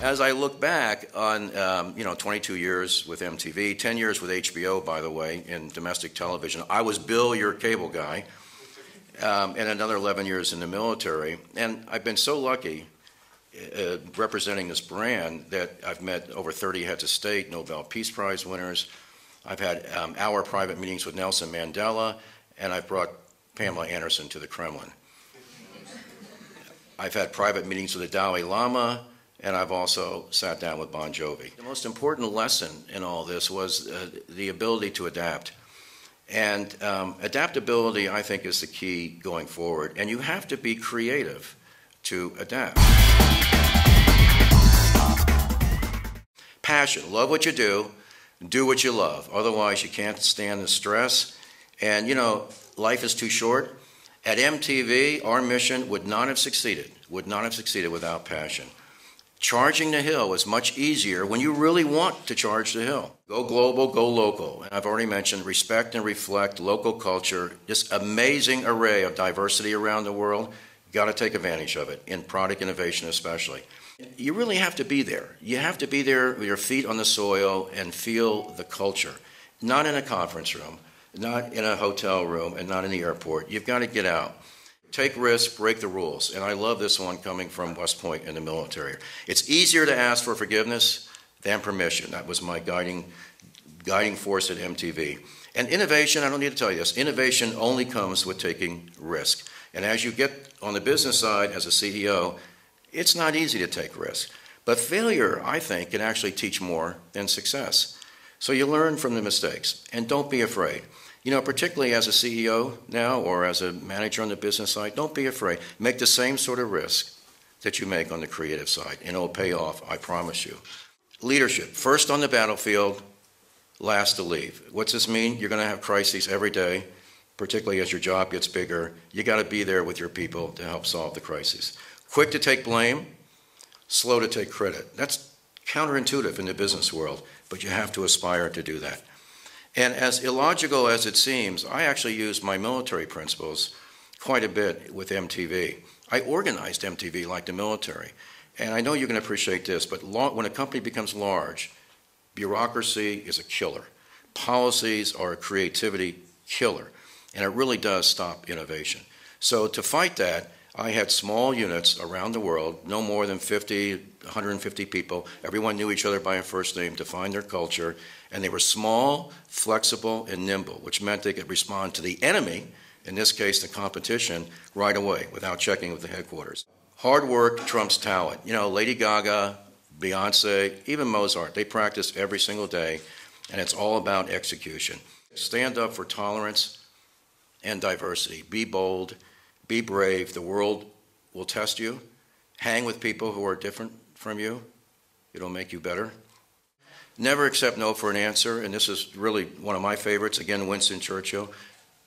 as I look back on, 22 years with MTV, 10 years with HBO, by the way, in domestic television. I was Bill, your cable guy, and another 11 years in the military. And I've been so lucky representing this brand that I've met over 30 heads of state, Nobel Peace Prize winners. I've had hour private meetings with Nelson Mandela, and I've brought Pamela Anderson to the Kremlin. I've had private meetings with the Dalai Lama, and I've also sat down with Bon Jovi. The most important lesson in all this was the ability to adapt. And adaptability, I think, is the key going forward. And you have to be creative to adapt. Passion. Love what you do what you love. Otherwise, you can't stand the stress. And, life is too short. At MTV, our mission would not have succeeded without passion. Charging the hill is much easier when you really want to charge the hill. Go global, go local. And I've already mentioned respect and reflect local culture, this amazing array of diversity around the world. You've got to take advantage of it, in product innovation especially. You really have to be there. You have to be there with your feet on the soil and feel the culture. Not in a conference room, not in a hotel room, and not in the airport. You've got to get out. Take risks, break the rules. And I love this one coming from West Point in the military. It's easier to ask for forgiveness than permission. That was my guiding force at MTV. And innovation, I don't need to tell you this, innovation only comes with taking risk. And as you get on the business side as a CEO, it's not easy to take risks. But failure, I think, can actually teach more than success. So you learn from the mistakes, and don't be afraid. Particularly as a CEO now or as a manager on the business side, don't be afraid. Make the same sort of risk that you make on the creative side, and it'll pay off, I promise you. Leadership, first on the battlefield, last to leave. What's this mean? You're going to have crises every day, particularly as your job gets bigger. You got to be there with your people to help solve the crises. Quick to take blame, slow to take credit. That's counterintuitive in the business world, but you have to aspire to do that. And as illogical as it seems, I actually used my military principles quite a bit with MTV. I organized MTV like the military. And I know you can appreciate this, but when a company becomes large, bureaucracy is a killer. Policies are a creativity killer. And it really does stop innovation. So to fight that, I had small units around the world, no more than 50, 150 people. Everyone knew each other by a first name, defined their culture, and they were small, flexible, and nimble, which meant they could respond to the enemy, in this case the competition, right away without checking with the headquarters. Hard work trumps talent. Lady Gaga, Beyonce, even Mozart, they practice every single day, and it's all about execution. Stand up for tolerance and diversity. Be bold. Be brave. The world will test you. Hang with people who are different from you. It'll make you better. Never accept no for an answer, and this is really one of my favorites. Again, Winston Churchill.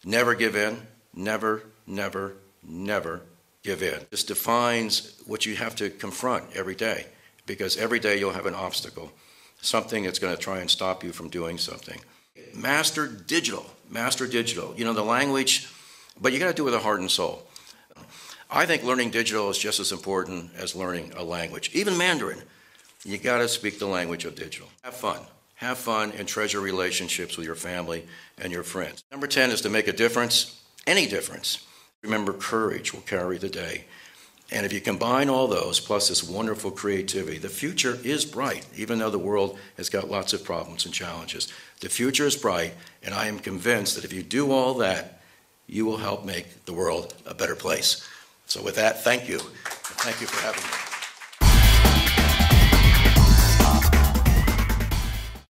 Never give in. Never, never, never give in. This defines what you have to confront every day, because every day you'll have an obstacle, something that's going to try and stop you from doing something. Master digital. Master digital. The language, but you got to do it with a heart and soul. I think learning digital is just as important as learning a language. Even Mandarin, you got to speak the language of digital. Have fun. Have fun and treasure relationships with your family and your friends. Number 10 is to make a difference, any difference. Remember, courage will carry the day. And if you combine all those, plus this wonderful creativity, the future is bright, even though the world has got lots of problems and challenges. The future is bright, and I am convinced that if you do all that, you will help make the world a better place. So with that, thank you. Thank you for having me.